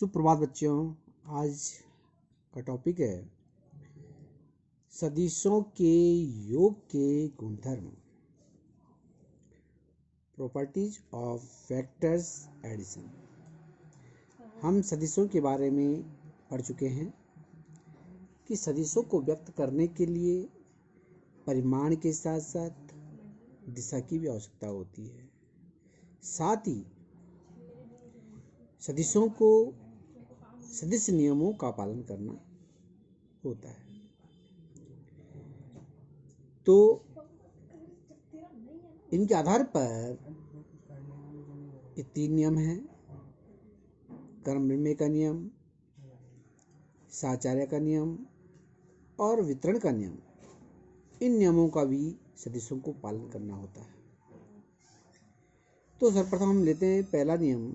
सुप्रभात बच्चों। आज का टॉपिक है सदिशों के योग के गुणधर्म, प्रॉपर्टीज ऑफ वेक्टर्स एडिशन। हम सदिशों के बारे में पढ़ चुके हैं कि सदिशों को व्यक्त करने के लिए परिमाण के साथ साथ दिशा की भी आवश्यकता होती है। साथ ही सदिशों को सदिश नियमों का पालन करना होता है। तो इनके आधार पर ये 3 नियम हैं: कर्म विनिमय का नियम, साचार्य का नियम और वितरण का नियम। इन नियमों का भी सदिशों को पालन करना होता है। तो सर्वप्रथम हम लेते हैं पहला नियम,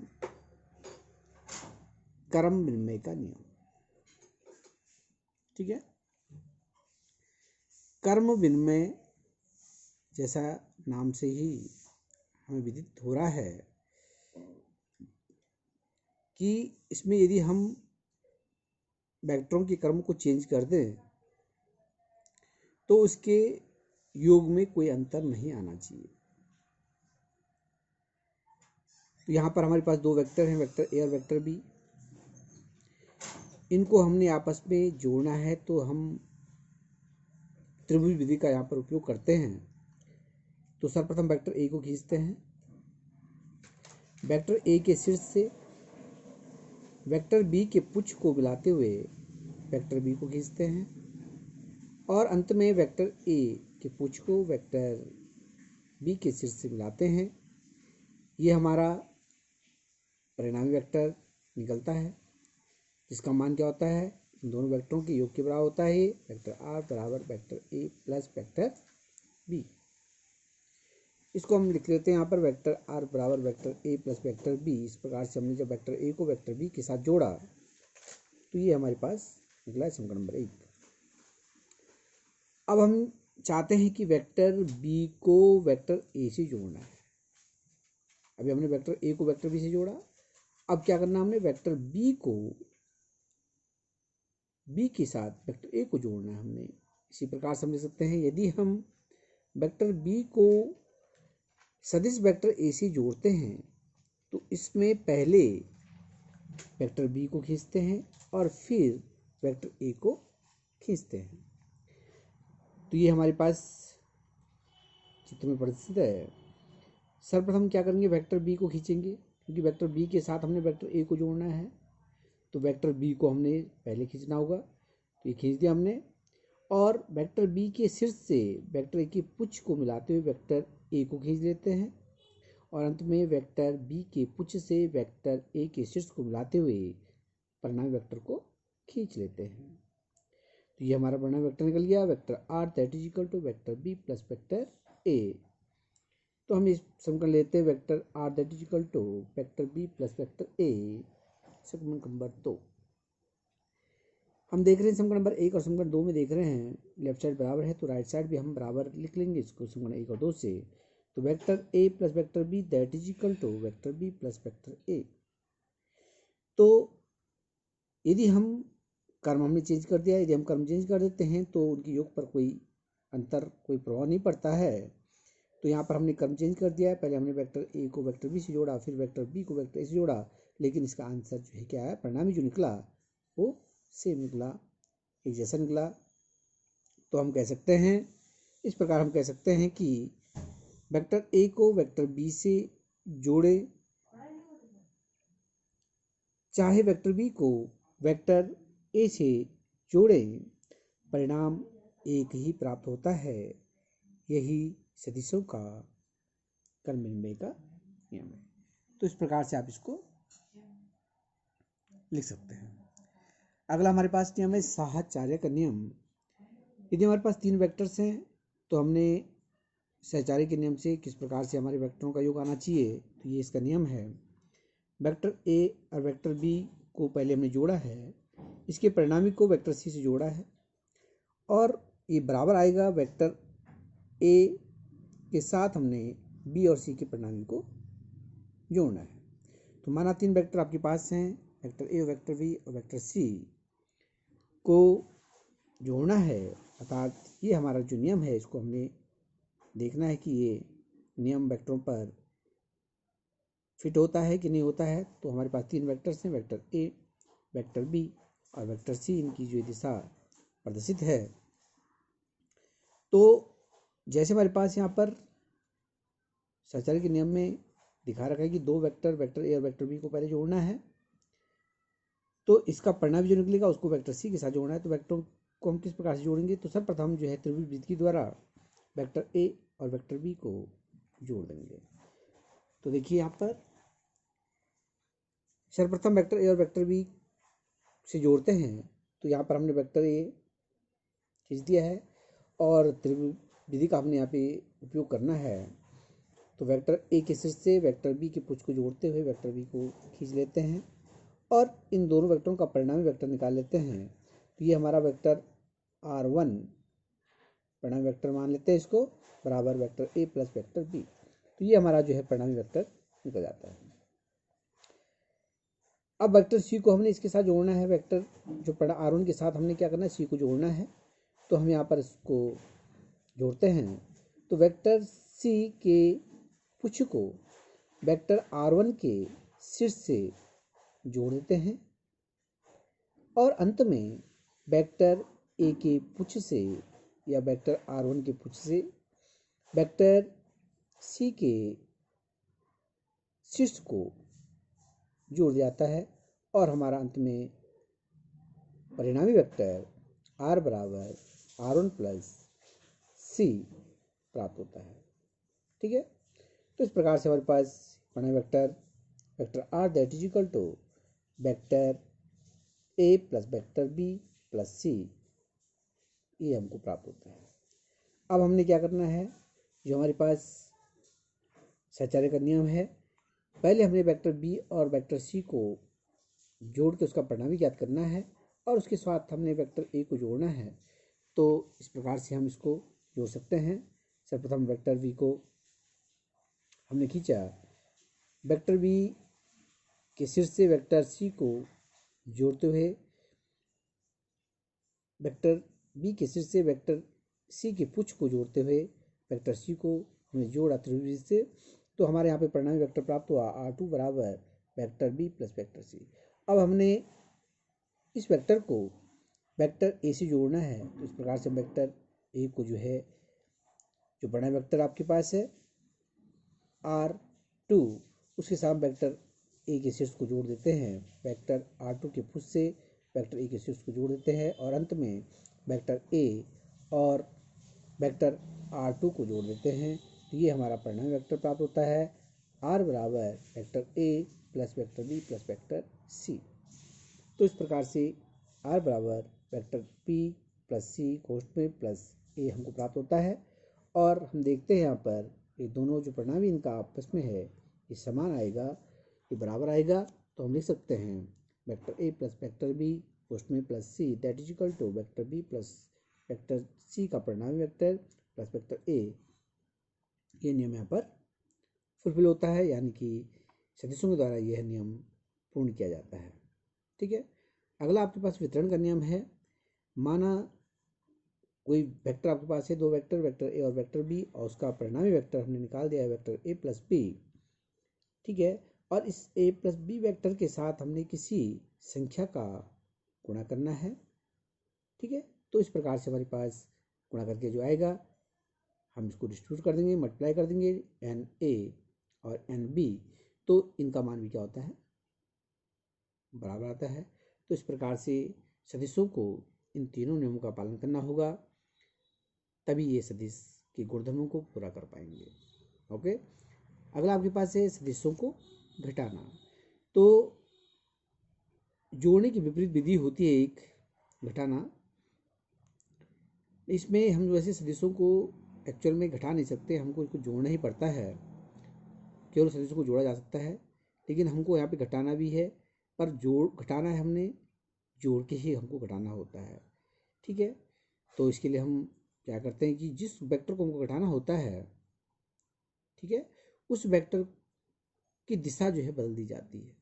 कर्म विनिमय का नियम। ठीक है। कर्म विनिमय जैसा नाम से ही हमें विदित हो रहा है कि इसमें यदि हम वेक्टरों के कर्म को चेंज कर दें तो उसके योग में कोई अंतर नहीं आना चाहिए। तो यहाँ पर हमारे पास 2 वेक्टर हैं, वेक्टर ए और वेक्टर बी। इनको हमने आपस में जोड़ना है तो हम त्रिभुज विधि का यहाँ पर उपयोग करते हैं। तो सर्वप्रथम वेक्टर ए को खींचते हैं। वेक्टर ए के शीर्ष से वेक्टर बी के पुच्छ को मिलाते हुए वेक्टर बी को खींचते हैं और अंत में वेक्टर ए के पुच्छ को वेक्टर बी के शीर्ष से मिलाते हैं। ये हमारा परिणामी वेक्टर निकलता है, जिसका मान क्या होता है, इन दोनों वेक्टरों के योग के बराबर होता है वेक्टर आर बराबर vector A plus vector B. इसको हम लिख लेते हैं यहाँ पर वेक्टर आर बराबर vector A plus vector B. इस प्रकार से हमने जब वेक्टर ए को वेक्टर बी के साथ जोड़ा तो ये हमारे पास निकला है समीकरण नंबर 1। अब हम चाहते हैं कि वेक्टर बी को वेक्टर ए से जोड़ना है। अभी हमने वेक्टर ए को वेक्टर बी से जोड़ा, अब क्या करना, हमने वेक्टर बी को बी के साथ वेक्टर ए को जोड़ना है हमने। इसी प्रकार से हम लिख सकते हैं, यदि हम वेक्टर बी को सदिश वेक्टर ए से जोड़ते हैं तो इसमें पहले वेक्टर बी को खींचते हैं और फिर वेक्टर ए को खींचते हैं। तो ये हमारे पास चित्र में प्रदर्शित है। सर्वप्रथम क्या करेंगे, वेक्टर बी को खींचेंगे, क्योंकि वेक्टर बी के साथ हमने वेक्टर ए को जोड़ना है। तो वेक्टर बी को हमने पहले खींचना होगा, तो ये खींच दिया हमने। और वेक्टर बी के शीर्ष से वेक्टर ए की पुच्छ को मिलाते हुए वेक्टर ए को खींच लेते हैं और अंत में वेक्टर बी के पुच्छ से वेक्टर ए के शीर्ष को मिलाते हुए परिणामी वेक्टर को खींच लेते हैं। तो ये हमारा परिणामी वेक्टर निकल गया, vector R that is equal to vector B plus vector A. तो हम इस समीकरण लेते हैं, vector R that is equal to vector B plus vector A, समीकरण नंबर 2। हम देख रहे हैं समीकरण नंबर 1 और समीकरण 2 में देख रहे हैं लेफ्ट साइड बराबर है तो राइट साइड भी हम बराबर लिख लेंगे इसको समीकरण 1 और 2 से। तो vector A plus vector B that is equal to vector B plus vector A. तो यदि हम कर्म हमने चेंज कर दिया, यदि हम कर्म चेंज कर देते हैं तो उनके योग पर कोई अंतर, कोई प्रभाव नहीं पड़ता है। तो यहाँ पर हमने कर्म चेंज कर दिया है, पहले हमने वेक्टर ए को वेक्टर बी से जोड़ा, फिर वेक्टर बी को वेक्टर ए से जोड़ा, लेकिन इसका आंसर जो है क्या है, परिणामी जो निकला वो सेम निकला, एक जैसा निकला। तो हम कह सकते हैं, इस प्रकार हम कह सकते हैं कि वेक्टर ए को वेक्टर बी से जोड़े, चाहे वेक्टर बी को वेक्टर ए से जोड़े, परिणाम एक ही प्राप्त होता है। यही सदिशों का कर्म विनिमय का नियम है। तो इस प्रकार से आप इसको लिख सकते हैं। अगला हमारे पास नियम है साहचर्य का नियम। यदि हमारे पास 3 वेक्टर्स हैं तो हमने साहचर्य के नियम से किस प्रकार से हमारे वेक्टरों का योग आना चाहिए, तो ये इसका नियम है। वेक्टर ए और वेक्टर बी को पहले हमने जोड़ा है, इसके परिणामी को वेक्टर सी से जोड़ा है और ये बराबर आएगा वेक्टर ए के साथ हमने बी और सी के परिणामी को जोड़ना है। तो माना 3 वेक्टर आपके पास हैं, वेक्टर ए और वेक्टर बी और वेक्टर सी को जोड़ना है, अर्थात ये हमारा जो नियम है इसको हमने देखना है कि ये नियम वेक्टरों पर फिट होता है कि नहीं होता है। तो हमारे पास 3 वेक्टर्स हैं, वेक्टर ए, वेक्टर बी और वेक्टर सी। इनकी जो दिशा प्रदर्शित है, तो जैसे हमारे पास यहाँ पर संचालन के नियम में दिखा रखा है कि 2 वेक्टर, वेक्टर ए और वेक्टर बी को पहले जोड़ना है, तो इसका परिणाम जो निकलेगा उसको वेक्टर सी के साथ जोड़ना है। तो वेक्टरों को हम किस प्रकार से जोड़ेंगे, तो सर्वप्रथम जो है त्रिभुज विधि द्वारा वेक्टर ए और वेक्टर बी को जोड़ देंगे। तो देखिए यहाँ पर सर्वप्रथम वेक्टर ए और वेक्टर बी से जोड़ते हैं, तो यहाँ पर हमने वेक्टर ए खींच दिया है और त्रिभुज विधि का हमने यहाँ पे उपयोग करना है। तो वेक्टर ए के शीर्ष से वेक्टर बी के पुच्छ को जोड़ते हुए वेक्टर बी को खींच लेते हैं और इन दोनों वेक्टरों का परिणामी वेक्टर निकाल लेते हैं। तो ये हमारा वेक्टर R1 परिणामी वेक्टर मान लेते हैं इसको, बराबर vector A plus vector B. तो ये हमारा जो है परिणामी वेक्टर निकल जाता है। अब वेक्टर सी को हमने इसके साथ जोड़ना है, वेक्टर जो पड़ा R1 के साथ हमने क्या करना है, सी को जोड़ना है। तो हम यहाँ पर इसको जोड़ते हैं। तो वेक्टर सी के पुच्छ को वेक्टर R1 के शीर्ष से जोड़ देते हैं और अंत में वेक्टर ए के पुच्छ से या वेक्टर R1 के पुच्छ से वेक्टर सी के शीर्ष को जोड़ जाता है और हमारा अंत में परिणामी वेक्टर R बराबर R1 प्लस सी प्राप्त होता है। ठीक है, तो इस प्रकार से हमारे पास परिणामी vector R that is equal to vector A plus vector B plus C, ये हमको प्राप्त होता है। अब हमने क्या करना है, जो हमारे पास सहचार्य का नियम है, पहले हमने वेक्टर बी और वेक्टर सी को जोड़ के उसका परिणामी ज्ञात करना है और उसके साथ हमने वेक्टर ए को जोड़ना है। तो इस प्रकार से हम इसको जोड़ सकते हैं। सर्वप्रथम वेक्टर बी को हमने खींचा, वेक्टर बी के शीर्ष से वेक्टर सी को जोड़ते हुए वेक्टर बी के शीर्ष से वेक्टर सी के पुच्छ को जोड़ते हुए वेक्टर सी को हमने जोड़ा त्रिभुज से। तो हमारे यहाँ पे परिणामी वेक्टर प्राप्त हुआ R2 बराबर vector B plus vector C. अब हमने इस वेक्टर को वेक्टर ए से जोड़ना है। तो इस प्रकार से वेक्टर ए को जो है, जो परिणामी वेक्टर आपके पास है R2, उसके साथ वेक्टर ए के शीर्ष को जोड़ देते हैं। वेक्टर R2 के पुच्छ से वेक्टर ए के शीर्ष को जोड़ देते हैं और अंत में वेक्टर ए और वेक्टर R2 को जोड़ देते हैं। तो ये हमारा परिणामी वेक्टर प्राप्त होता है R बराबर vector A plus vector B plus vector C. तो इस प्रकार से R बराबर वेक्टर P प्लस सी कोष्ठ में प्लस ए हमको प्राप्त होता है। और हम देखते हैं यहाँ पर ये दोनों जो परिणामी इनका आपस में है ये समान आएगा, ये बराबर आएगा। तो हम लिख सकते हैं vector A plus vector B कोष्ठ में plus C that is equal to vector B plus vector C का परिणामी वेक्टर प्लस वेक्टर ए। ये नियम यहाँ पर फुलफिल होता है, यानी कि सदिशों के द्वारा यह नियम पूर्ण किया जाता है। ठीक है, अगला आपके पास वितरण का नियम है। माना कोई वेक्टर आपके पास है, 2 वेक्टर, वेक्टर ए और वेक्टर बी, और उसका परिणामी वेक्टर हमने निकाल दिया है वेक्टर ए प्लस बी। ठीक है, और इस ए प्लस बी वेक्टर के साथ हमने किसी संख्या का गुणा करना है। ठीक है, तो इस प्रकार से हमारे पास गुणा करके जो आएगा हम इसको डिस्ट्रीब्यूट कर देंगे, मल्टीप्लाई कर देंगे एन ए और एन बी, तो इनका मान भी क्या होता है, बराबर आता है। तो इस प्रकार से सदिशों को इन तीनों नियमों का पालन करना होगा, तभी ये सदिश के गुणधर्मों को पूरा कर पाएंगे। ओके, अगला आपके पास है सदिशों को घटाना। तो जोड़ने की विपरीत विधि होती है एक घटाना। इसमें हम वैसे सदिशों को एक्चुअल में घटा नहीं सकते, हमको इसको जोड़ना ही पड़ता है। केवल सदिशों को जोड़ा जा सकता है, लेकिन हमको यहाँ पे घटाना भी है, पर जोड़ घटाना है हमने जोड़ के ही हमको घटाना होता है। ठीक है, तो इसके लिए हम क्या करते हैं कि जिस वेक्टर को हमको घटाना होता है, ठीक है, उस वेक्टर की दिशा जो है बदल दी जाती है।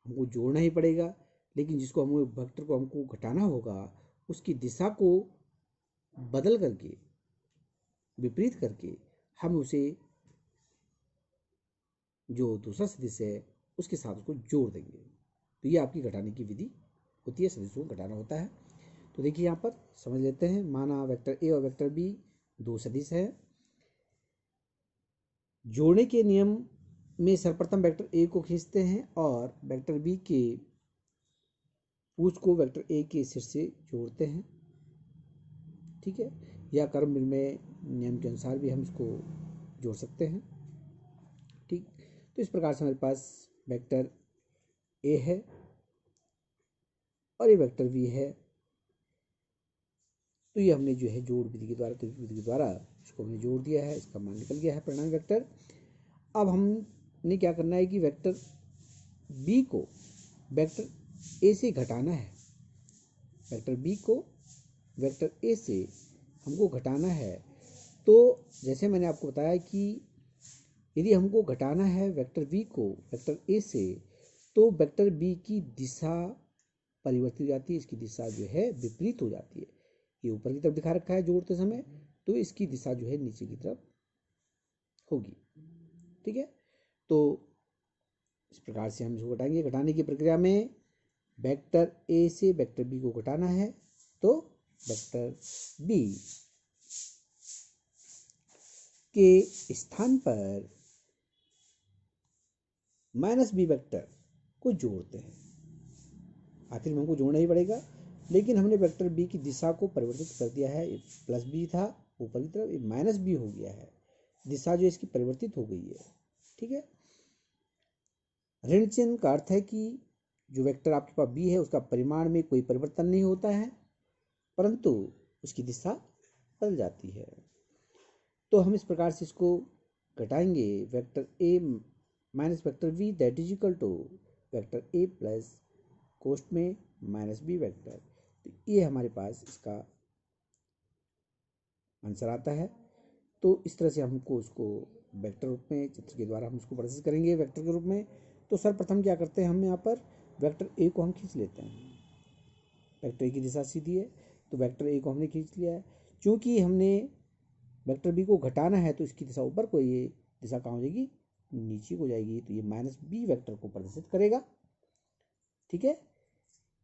हमको जोड़ना ही पड़ेगा, लेकिन जिसको हमको वेक्टर को हमको घटाना होगा उसकी दिशा को बदल करके, विपरीत करके हम उसे जो दूसरा सदिश है उसके साथ उसको जोड़ देंगे। तो ये आपकी घटाने की विधि होती है, सदिशों को घटाना होता है। तो देखिए यहाँ पर समझ लेते हैं, माना वेक्टर ए और वेक्टर बी दो सदिश है। जोड़ने के नियम में सर्वप्रथम वेक्टर ए को खींचते हैं और वेक्टर बी के पूछ को वेक्टर ए के शीर्ष से जोड़ते हैं। ठीक है, या क्रम विनिमय नियम के अनुसार भी हम इसको जोड़ सकते हैं। ठीक, तो इस प्रकार से हमारे पास वेक्टर ए है और ये वेक्टर बी है। तो ये हमने जो है जोड़ विधि के द्वारा इसको हमने जोड़ दिया है, इसका मान निकल गया है परिणामी वेक्टर। अब हमने क्या करना है कि वेक्टर बी को वेक्टर ए से घटाना है। वेक्टर बी को वेक्टर ए से हमको घटाना है। तो जैसे मैंने आपको बताया कि यदि हमको घटाना है वेक्टर बी को वेक्टर ए से, तो वेक्टर बी की दिशा परिवर्तित हो जाती है, इसकी दिशा जो है विपरीत हो जाती है। ये ऊपर की तरफ दिखा रखा है जोड़ते समय, तो इसकी दिशा जो है नीचे की तरफ होगी। ठीक है, तो इस प्रकार से हम इसको घटाएंगे। घटाने की प्रक्रिया में वेक्टर ए से वेक्टर बी को घटाना है, तो वेक्टर बी के स्थान पर माइनस बी वेक्टर को जोड़ते हैं। आखिर में हमको जोड़ना ही पड़ेगा, लेकिन हमने वेक्टर बी की दिशा को परिवर्तित कर दिया है। प्लस बी था ऊपर की तरफ, ये माइनस बी हो गया है, दिशा जो इसकी परिवर्तित हो गई है। ठीक है, ऋण चिन्ह का अर्थ है कि जो वेक्टर आपके पास बी है उसका परिमाण में कोई परिवर्तन नहीं होता है, परंतु उसकी दिशा बदल जाती है। तो हम इस प्रकार से इसको घटाएंगे। Vector A minus vector B that is equal to vector A plus कोष्ठ में माइनस बी वेक्टर। तो ये हमारे पास इसका आंसर आता है। तो इस तरह से हमको उसको वेक्टर रूप में चित्र के द्वारा हम उसको प्रदर्शित करेंगे वेक्टर के रूप में। तो सर्वप्रथम क्या करते हैं, हम यहाँ पर वेक्टर ए को हम खींच लेते हैं। वेक्टर ए की दिशा सीधी है, तो वेक्टर ए को हमने खींच लिया है। क्योंकि हमने वेक्टर बी को घटाना है तो इसकी दिशा ऊपर को, ये दिशा कहाँ हो जाएगी, नीचे को जाएगी। तो ये माइनस बी वेक्टर को प्रदर्शित करेगा। ठीक है,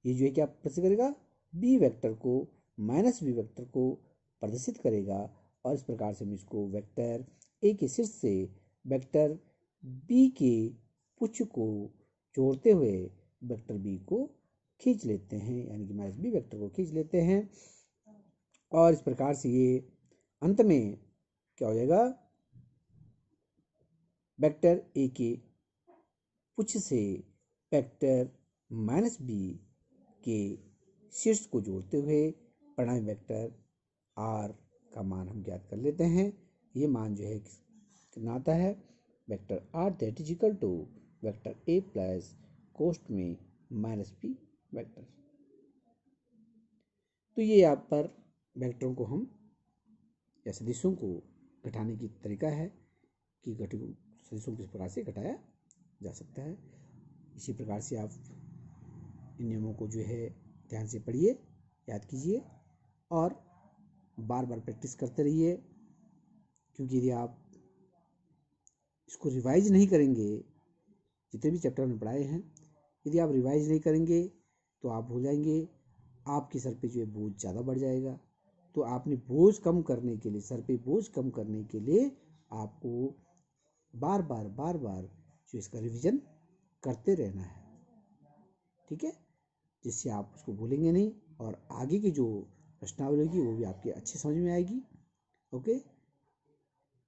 ये जो है क्या प्रदर्शित करेगा, बी वेक्टर को माइनस बी वेक्टर को प्रदर्शित करेगा। और इस प्रकार से हम इसको वेक्टर ए के शीर्ष से वेक्टर बी के पुच्छ को जोड़ते हुए वेक्टर बी को खींच लेते हैं, यानी कि माइनस बी वेक्टर को खींच लेते हैं। और इस प्रकार से ये अंत में क्या हो जाएगा, वेक्टर ए के पुच्छ से वेक्टर माइनस बी के शीर्ष को जोड़ते हुए परिणामी वेक्टर आर का मान हम ज्ञात कर लेते हैं। ये मान जो है कितना आता है, vector R that is equal to vector A plus कोष्ठ में माइनस बी वेक्टर। तो ये यहाँ पर वेक्टरों को हम या सदिशों को घटाने की तरीका है कि सदिशों को किस प्रकार से घटाया जा सकता है। इसी प्रकार से आप इन नियमों को जो है ध्यान से पढ़िए, याद कीजिए और बार बार प्रैक्टिस करते रहिए। क्योंकि यदि आप इसको रिवाइज नहीं करेंगे, जितने भी चैप्टर में पढ़ाए हैं, यदि आप रिवाइज नहीं करेंगे तो आप भूल जाएंगे, आपके सर पे जो है बोझ ज़्यादा बढ़ जाएगा। तो आपने बोझ कम करने के लिए, सर पे बोझ कम करने के लिए आपको बार बार जो इसका रिवीजन करते रहना है। ठीक है, जिससे आप उसको भूलेंगे नहीं और आगे की जो प्रश्नावली होगी वो भी आपके अच्छे समझ में आएगी। ओके।